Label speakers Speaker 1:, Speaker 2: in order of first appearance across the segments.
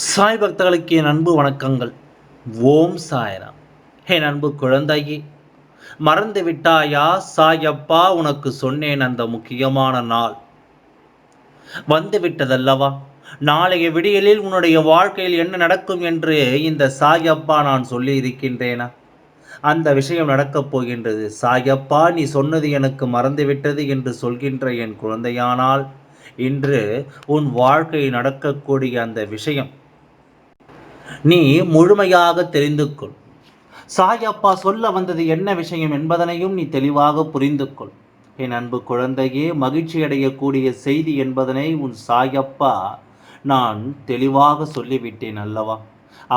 Speaker 1: சாய் பக்தர்களுக்கு என் அன்பு வணக்கங்கள். ஓம் சாய்ராம். என் அன்பு குழந்தையே, மறந்து விட்டாயா? சாயப்பா உனக்கு சொன்னேன், அந்த முக்கியமான நாள் வந்து விட்டதல்லவா? நாளைய விடியலில் உன்னுடைய வாழ்க்கையில் என்ன நடக்கும் என்று இந்த சாயப்பா நான் சொல்லி இருக்கின்றேனா? அந்த விஷயம் நடக்கப் போகின்றது. சாயப்பா, நீ சொன்னது எனக்கு மறந்துவிட்டது என்று சொல்கின்ற என் குழந்தையானால், இன்று உன் வாழ்க்கையில் நடக்கக்கூடிய அந்த விஷயம் நீ முழுமையாக தெரிந்து கொள். சாயப்பா சொல்ல வந்தது என்ன விஷயம் என்பதனையும் நீ தெளிவாக புரிந்து கொள். என் அன்பு குழந்தையே, மகிழ்ச்சி அடையக்கூடிய செய்தி என்பதனை உன் சாயப்பா நான் தெளிவாக சொல்லிவிட்டேன் அல்லவா?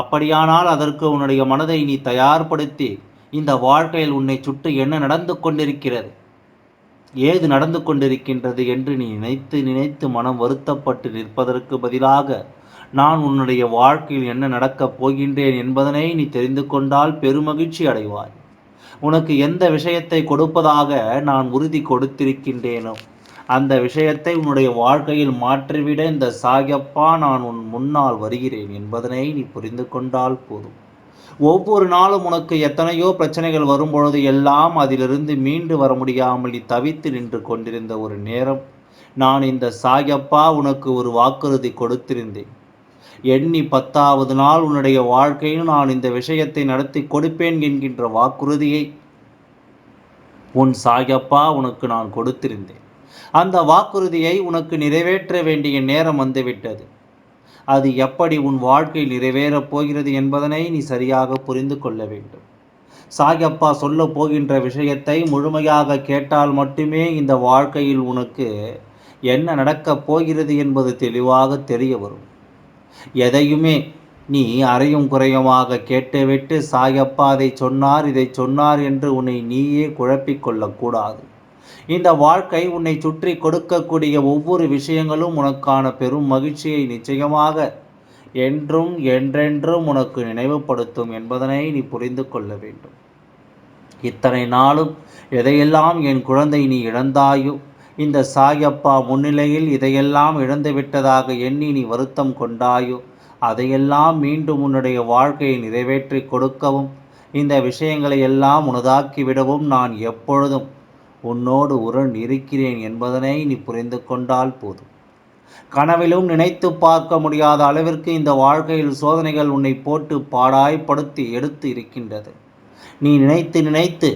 Speaker 1: அப்படியானால் அதற்கு உன்னுடைய மனதை நீ தயார்படுத்தி, இந்த வாழ்க்கையில் உன்னை சுற்றி என்ன நடந்து கொண்டிருக்கிறது, ஏது நடந்து கொண்டிருக்கின்றது என்று நீ நினைத்து நினைத்து மனம் வருத்தப்பட்டு நிற்பதற்கு பதிலாக, நான் உன்னுடைய வாழ்க்கையில் என்ன நடக்கப் போகின்றேன் என்பதனை நீ தெரிந்து கொண்டால் பெருமகிழ்ச்சி அடைவாய். உனக்கு எந்த விஷயத்தை கொடுப்பதாக நான் உறுதி கொடுத்திருக்கின்றேனோ, அந்த விஷயத்தை உன்னுடைய வாழ்க்கையில் மாற்றிவிட இந்த சாயப்பா நான் உன் முன்னால் வருகிறேன் என்பதனை நீ புரிந்து கொண்டால் போதும். ஒவ்வொரு நாளும் உனக்கு எத்தனையோ பிரச்சனைகள் வரும்பொழுது எல்லாம் அதிலிருந்து மீண்டு வர முடியாமல் நீ தவித்து நின்று கொண்டிருந்த ஒரு நேரம், நான் இந்த சாயப்பா உனக்கு ஒரு வாக்குறுதி கொடுத்திருந்தேன். எண்ணி 10வது நாள் உன்னுடைய வாழ்க்கையில் நான் இந்த விஷயத்தை நடத்தி கொடுப்பேன் என்கின்ற வாக்குறுதியை உன் சாயப்பா உனக்கு நான் கொடுத்திருந்தேன். அந்த வாக்குறுதியை உனக்கு நிறைவேற்ற வேண்டிய நேரம் வந்துவிட்டது. அது எப்படி உன் வாழ்க்கையில் நிறைவேறப் போகிறது என்பதனை நீ சரியாக புரிந்து கொள்ள வேண்டும். சாயப்பா சொல்ல போகின்ற விஷயத்தை முழுமையாக கேட்டால் மட்டுமே இந்த வாழ்க்கையில் உனக்கு என்ன நடக்கப் போகிறது என்பது தெளிவாக தெரிய வரும். எதையுமே நீ அறையும் குறையுமாக கேட்டுவிட்டு சாயப்பா அதை சொன்னார் இதை சொன்னார் என்று உன்னை நீயே குழப்பிக் கொள்ளக்கூடாது. இந்த வாழ்க்கை உன்னை சுற்றி கொடுக்கக்கூடிய ஒவ்வொரு விஷயங்களும் உனக்கான பெரும் மகிழ்ச்சியை நிச்சயமாக என்றும் என்றென்றும் உனக்கு நினைவுபடுத்தும் என்பதனை நீ புரிந்து கொள்ள வேண்டும். இத்தனை நாளும் எதையெல்லாம் என் குழந்தை நீ இழந்தாயோ, இந்த சாயப்பா முன்னிலையில் இதையெல்லாம் இழந்து விட்டதாக எண்ணி நீ வருத்தம் கொண்டாயோ, அதையெல்லாம் மீண்டும் உன்னுடைய வாழ்க்கையை நிறைவேற்றி கொடுக்கவும், இந்த விஷயங்களை எல்லாம் உனதாக்கிவிடவும் நான் எப்பொழுதும் உன்னோடு உடன் இருக்கிறேன் என்பதனை நீ புரிந்து கொண்டால் போதும். கனவிலும் நினைத்து பார்க்க முடியாத அளவிற்கு இந்த வாழ்க்கையில் சோதனைகள் உன்னை போட்டு பாடாய்படுத்தி எடுத்து இருக்கின்றது. நீ நினைத்து நினைத்து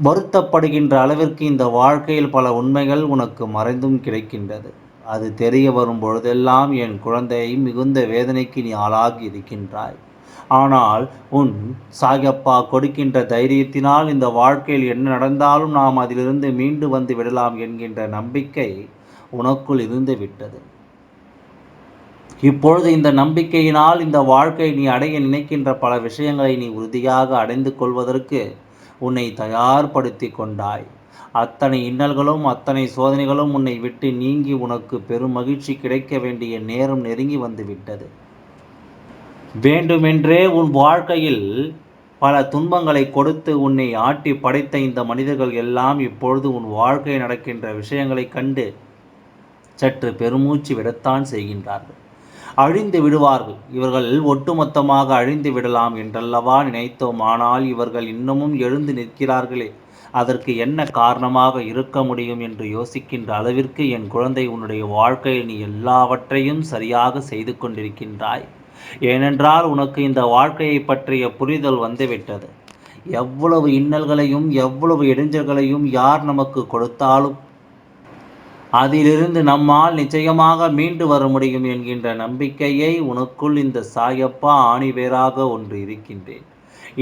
Speaker 1: வருத்தப்படுகின்ற அளவிற்கு இந்த வாழ்க்கையில் பல உண்மைகள் உனக்கு மறைந்தும் கிடைக்கின்றது. அது தெரிய வரும் பொழுதெல்லாம் என் குழந்தையை மிகுந்த வேதனைக்கு நீ ஆளாகி இருக்கின்றாய். ஆனால் உன் சாயப்பா கொடுக்கின்ற தைரியத்தினால் இந்த வாழ்க்கையில் என்ன நடந்தாலும் நாம் அதிலிருந்து மீண்டு வந்து விடலாம் என்கின்ற நம்பிக்கை உனக்குள் இருந்து விட்டது. இப்பொழுது இந்த நம்பிக்கையினால் இந்த வாழ்க்கை நீ அடைய நினைக்கின்ற பல விஷயங்களை நீ உறுதியாக அடைந்து கொள்வதற்கு உன்னை தயார்படுத்தி கொண்டாய். அத்தனை இன்னல்களும் அத்தனை சோதனைகளும் உன்னை விட்டு நீங்கி உனக்கு பெரும் மகிழ்ச்சி கிடைக்க வேண்டிய நேரம் நெருங்கி வந்து விட்டது. வேண்டுமென்றே உன் வாழ்க்கையில் பல துன்பங்களை கொடுத்து உன்னை ஆட்டி படைத்த இந்த மனிதர்கள் எல்லாம் இப்பொழுது உன் வாழ்க்கை நடக்கின்ற விஷயங்களை கண்டு சற்று பெருமூச்சு விடத்தான் செய்கின்றார்கள். அழிந்து விடுவார்கள், இவர்கள் ஒட்டுமொத்தமாக அழிந்து விடலாம் என்றல்லவா நினைத்தோம். ஆனால் இவர்கள் இன்னமும் எழுந்து நிற்கிறார்களே, அதற்கு என்ன காரணமாக இருக்க முடியும் என்று யோசிக்கின்ற அளவிற்கு என் குழந்தை, உன்னுடைய வாழ்க்கையில் நீ எல்லாவற்றையும் சரியாக செய்து கொண்டிருக்கின்றாய். ஏனென்றால் உனக்கு இந்த வாழ்க்கையை பற்றிய புரிதல் வந்துவிட்டது. எவ்வளவு இன்னல்களையும் எவ்வளவு இடைஞ்சல்களையும் யார் நமக்கு கொடுத்தாலும் அதிலிருந்து நம்மால் நிச்சயமாக மீண்டு வர முடியும் என்கின்ற நம்பிக்கையை உனக்குள் இந்த சாயப்பா ஆணிவேராக ஒன்று இருக்கின்றேன்.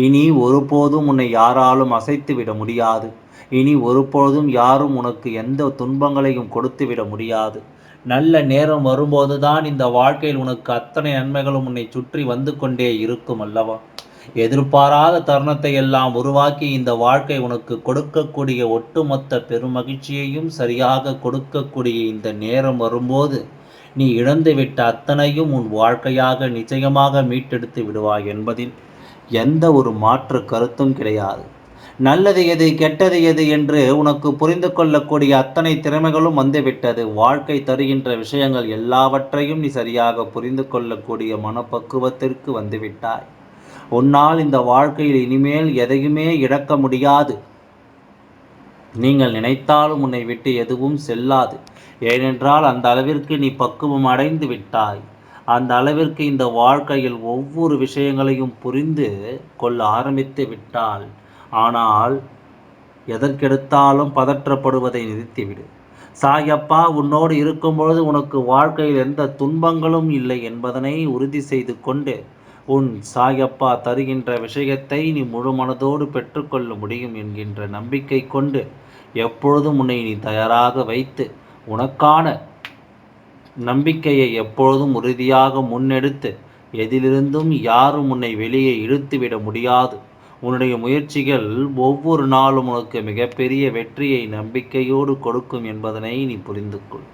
Speaker 1: இனி ஒருபோதும் உன்னை யாராலும் அசைத்து விட முடியாது. இனி ஒருபோதும் யாரும் உனக்கு எந்த துன்பங்களையும் கொடுத்து விட முடியாது. நல்ல நேரம் வரும்போதுதான் இந்த வாழ்க்கையில் உனக்கு அத்தனை நன்மைகளும் உன்னை சுற்றி வந்து கொண்டே இருக்கும் அல்லவா? எதிர்பாராத தருணத்தை எல்லாம் உருவாக்கி இந்த வாழ்க்கை உனக்கு கொடுக்கக்கூடிய ஒட்டுமொத்த பெருமகிழ்ச்சியையும் சரியாக கொடுக்கக்கூடிய இந்த நேரம் வரும்போது, நீ இழந்துவிட்ட அத்தனையும் உன் வாழ்க்கையாக நிச்சயமாக மீட்டெடுத்து விடுவாய் என்பதில் எந்த ஒரு மாற்று கருத்தும் கிடையாது. நல்லது எது கெட்டது எது என்று உனக்கு புரிந்து கொள்ளக்கூடிய அத்தனை திறமைகளும் வந்துவிட்டது. வாழ்க்கை தருகின்ற விஷயங்கள் எல்லாவற்றையும் நீ சரியாக புரிந்து கொள்ளக்கூடிய மனப்பக்குவத்திற்கு வந்துவிட்டாய். உன்னால் இந்த வாழ்க்கையில் இனிமேல் எதையுமே இழக்க முடியாது. நீங்கள் நினைத்தாலும் உன்னை விட்டு எதுவும் செல்லாது. ஏனென்றால் அந்த அளவிற்கு நீ பக்குவம் அடைந்து விட்டாய். அந்த அளவிற்கு இந்த வாழ்க்கையில் ஒவ்வொரு விஷயங்களையும் புரிந்து கொள்ள ஆரம்பித்து விட்டால், ஆனால் எதற்கெடுத்தாலும் பதற்றப்படுவதை நிறுத்திவிடு. சாயப்பா உன்னோடு இருக்கும்பொழுது உனக்கு வாழ்க்கையில் எந்த துன்பங்களும் இல்லை என்பதனை உறுதி செய்து கொண்டு, உன் சாயப்பா தருகின்ற விஷயத்தை நீ முழு மனதோடு பெற்றுக்கொள்ள முடியும் என்கின்ற நம்பிக்கை கொண்டு எப்பொழுதும் உன்னை நீ தயாராக வைத்து, உனக்கான நம்பிக்கையை எப்பொழுதும் உறுதியாக முன்னெடுத்து, எதிலிருந்தும் யாரும் உன்னை வெளியே இழுத்துவிட முடியாது. உன்னுடைய முயற்சிகள் ஒவ்வொரு நாளும் உனக்கு மிகப்பெரிய வெற்றியை நம்பிக்கையோடு கொடுக்கும் என்பதனை நீ புரிந்து கொள்.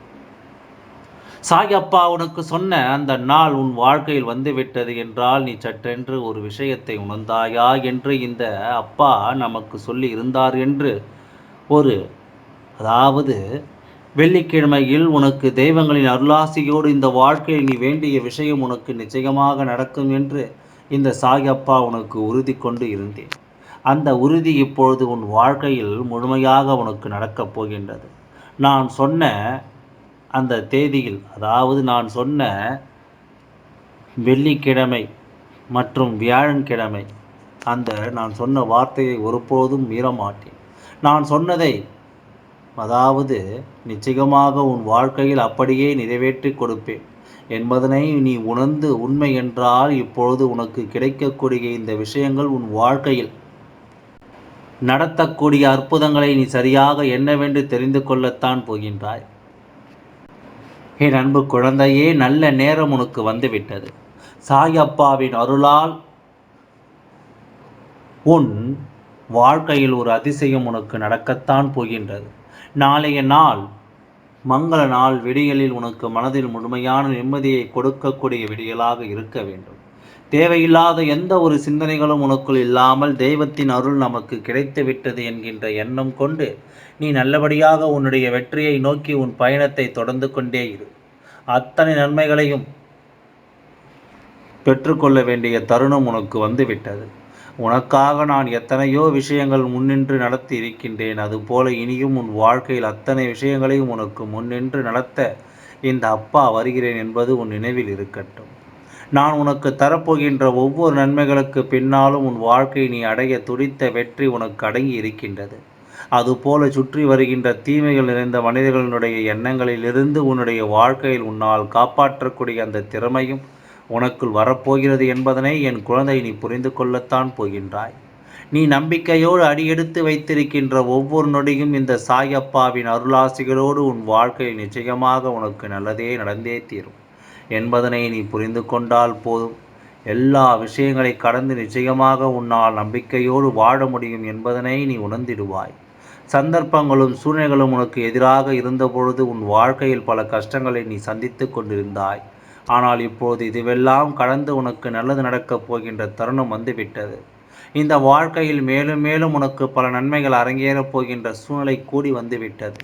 Speaker 1: சாயப்பா உனக்கு சொன்ன அந்த நாள் உன் வாழ்க்கையில் வந்துவிட்டது என்றால் நீ சற்றென்று ஒரு விஷயத்தை உணர்ந்தாயா என்று இந்த அப்பா நமக்கு சொல்லி இருந்தார் என்று அதாவது வெள்ளிக்கிழமையில் உனக்கு தெய்வங்களின் அருளாசியோடு இந்த வாழ்க்கையில் நீ வேண்டிய விஷயம் உனக்கு நிச்சயமாக நடக்கும் என்று இந்த சாயப்பா உனக்கு உறுதி கொண்டு இருந்தேன். அந்த உறுதி இப்பொழுது உன் வாழ்க்கையில் முழுமையாக உனக்கு நடக்கப் போகின்றது. நான் சொன்ன அந்த தேதியில், அதாவது நான் சொன்ன வெள்ளிக்கிழமை மற்றும் வியாழக்கிழமை, நான் சொன்ன வார்த்தையை ஒருபோதும் மீறமாட்டேன். நான் சொன்னதை அதாவது நிச்சயமாக உன் வாழ்க்கையில் அப்படியே நிறைவேற்றி கொடுப்பேன் என்பதனை நீ உணர்ந்து உண்மை என்றால் இப்பொழுது உனக்கு கிடைக்கக்கூடிய இந்த விஷயங்கள் உன் வாழ்க்கையில் நடத்தக்கூடிய அற்புதங்களை நீ சரியாக என்னவென்று தெரிந்து கொள்ளத்தான் போகின்றாய். என் அன்பு குழந்தையே, நல்ல நேரம் உனக்கு வந்துவிட்டது. சாயப்பாவின் அருளால் உன் வாழ்க்கையில் ஒரு அதிசயம் உனக்கு நடக்கத்தான் போகின்றது. நாளைய நாள் மங்கள நாள் விடியலில் உனக்கு மனதில் முழுமையான நிம்மதியை கொடுக்கக்கூடிய விடியலாக இருக்க வேண்டும். தேவையில்லாத எந்த ஒரு சிந்தனைகளும் உனக்குள் இல்லாமல் தெய்வத்தின் அருள் நமக்கு கிடைத்துவிட்டது என்கின்ற எண்ணம் கொண்டு நீ நல்லபடியாக உன்னுடைய வெற்றியை நோக்கி உன் பயணத்தை தொடர்ந்து கொண்டே இரு. அத்தனை நன்மைகளையும் பெற்றுக்கொள்ள வேண்டிய தருணம் உனக்கு வந்துவிட்டது. உனக்காக நான் எத்தனையோ விஷயங்கள் முன்னின்று நடத்தி இருக்கின்றேன். அதுபோல இனியும் உன் வாழ்க்கையில் அத்தனை விஷயங்களையும் உனக்கு முன்னின்று நடத்த இந்த அப்பா வருகிறேன் என்பது உன் நினைவில் இருக்கட்டும். நான் உனக்கு தரப்போகின்ற ஒவ்வொரு நன்மைகளுக்கு பின்னாலும் உன் வாழ்க்கை நீ அடைய துடித்த வெற்றி உனக்கு அடங்கி இருக்கின்றது. அதுபோல சுற்றி வருகின்ற தீமைகள் நிறைந்த மனிதர்களுடைய எண்ணங்களிலிருந்து உன்னுடைய வாழ்க்கையில் உன்னால் காப்பாற்றக்கூடிய அந்த திறமையும் உனக்குள் வரப்போகிறது என்பதனை என் குழந்தை நீ புரிந்து கொள்ளத்தான் போகின்றாய். நீ நம்பிக்கையோடு அடியெடுத்து வைத்திருக்கின்ற ஒவ்வொரு நொடியும் இந்த சாயப்பாவின் அருளாசிகளோடு உன் வாழ்க்கையில் நிச்சயமாக உனக்கு நல்லதே நடந்தே தீரும் என்பதனை நீ புரிந்து கொண்டால் போதும். எல்லா விஷயங்களை கடந்து நிச்சயமாக உன்னால் நம்பிக்கையோடு வாழ முடியும் என்பதனை நீ உணர்ந்திடுவாய். சந்தர்ப்பங்களும் சூழ்நிலைகளும் உனக்கு எதிராக இருந்தபொழுது உன் வாழ்க்கையில் பல கஷ்டங்களை நீ சந்தித்து கொண்டிருந்தாய். ஆனால் இப்போது இதுவெல்லாம் கடந்து உனக்கு நல்லது நடக்கப் போகின்ற தருணம் வந்துவிட்டது. இந்த வாழ்க்கையில் மேலும் மேலும் உனக்கு பல நன்மைகள் அரங்கேறப் போகின்ற சூழ்நிலை கூடி வந்துவிட்டது.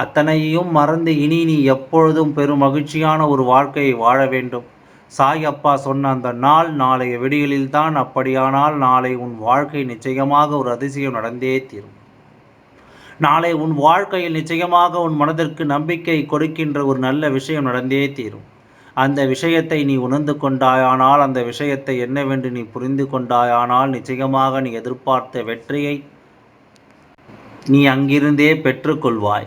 Speaker 1: அத்தனையும் மறந்து இனி நீ எப்பொழுதும் பெரும் மகிழ்ச்சியான ஒரு வாழ்க்கையை வாழ வேண்டும். சாயப்பா சொன்ன அந்த நாள் நாளைய விடியலில்தான். அப்படியானால் நாளை உன் வாழ்க்கை நிச்சயமாக ஒரு அதிசயம் நடந்தே தீரும். நாளை உன் வாழ்க்கையில் நிச்சயமாக உன் மனதிற்கு நம்பிக்கை கொடுக்கின்ற ஒரு நல்ல விஷயம் நடந்தே தீரும். அந்த விஷயத்தை நீ உணர்ந்து கொண்டாயானால், அந்த விஷயத்தை என்னவென்று நீ புரிந்து கொண்டாயானால் நிச்சயமாக நீ எதிர்பார்த்த வெற்றியை நீ அங்கிருந்தே பெற்றுக்கொள்வாய்.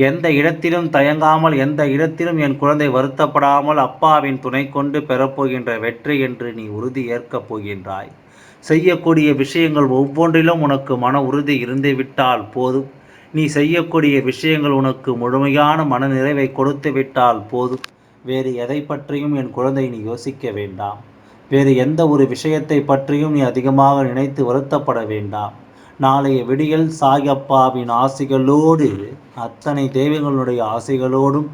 Speaker 1: எந்த இடத்திலும் தயங்காமல், எந்த இடத்திலும் என் குழந்தை வருத்தப்படாமல் அப்பாவின் துணை கொண்டு பெறப்போகின்ற வெற்றி என்று நீ உறுதி ஏற்கப் போகின்றாய். செய்யக்கூடிய விஷயங்கள் ஒவ்வொன்றிலும் உனக்கு மன உறுதி இருந்துவிட்டால் போதும். நீ செய்யக்கூடிய விஷயங்கள் உனக்கு முழுமையான மன நிறைவை கொடுத்து விட்டால் போதும். வேறு எதை பற்றியும் என் குழந்தை நீ யோசிக்க வேண்டாம். வேறு எந்த ஒரு விஷயத்தை பற்றியும் நீ அதிகமாக நினைத்து வருத்தப்பட வேண்டாம். நாளைய விடியல் சாயப்பாவின் ஆசைகளோடு, அத்தனை தெய்வங்களுடைய ஆசைகளோடும்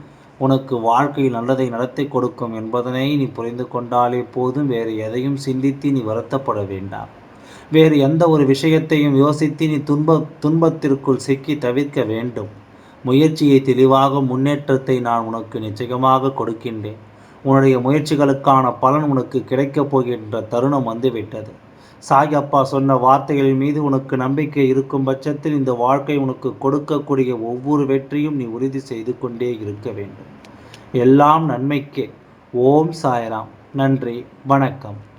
Speaker 1: உனக்கு வாழ்க்கையில் நல்லதை நடத்தி கொடுக்கும் என்பதனை நீ புரிந்து கொண்டாலே போதும். வேறு எதையும் சிந்தித்து நீ வருத்தப்பட வேண்டாம். வேறு எந்த ஒரு விஷயத்தையும் யோசித்து நீ துன்பத்திற்குள் சிக்கி தவிர்க்க வேண்டும். முயற்சியை தெளிவாக முன்னேற்றத்தை நான் உனக்கு நிச்சயமாக கொடுக்கின்றேன். உன்னுடைய முயற்சிகளுக்கான பலன் உனக்கு கிடைக்கப் போகின்ற தருணம் வந்துவிட்டது. சாயப்பா சொன்ன வார்த்தைகளின் மீது உனக்கு நம்பிக்கை இருக்கும் பட்சத்தில் இந்த வாழ்க்கை உனக்கு கொடுக்கக்கூடிய ஒவ்வொரு வெற்றியும் நீ உறுதி செய்து கொண்டே இருக்க வேண்டும். எல்லாம் நன்மைக்கே. ஓம் சாய்ராம். நன்றி, வணக்கம்.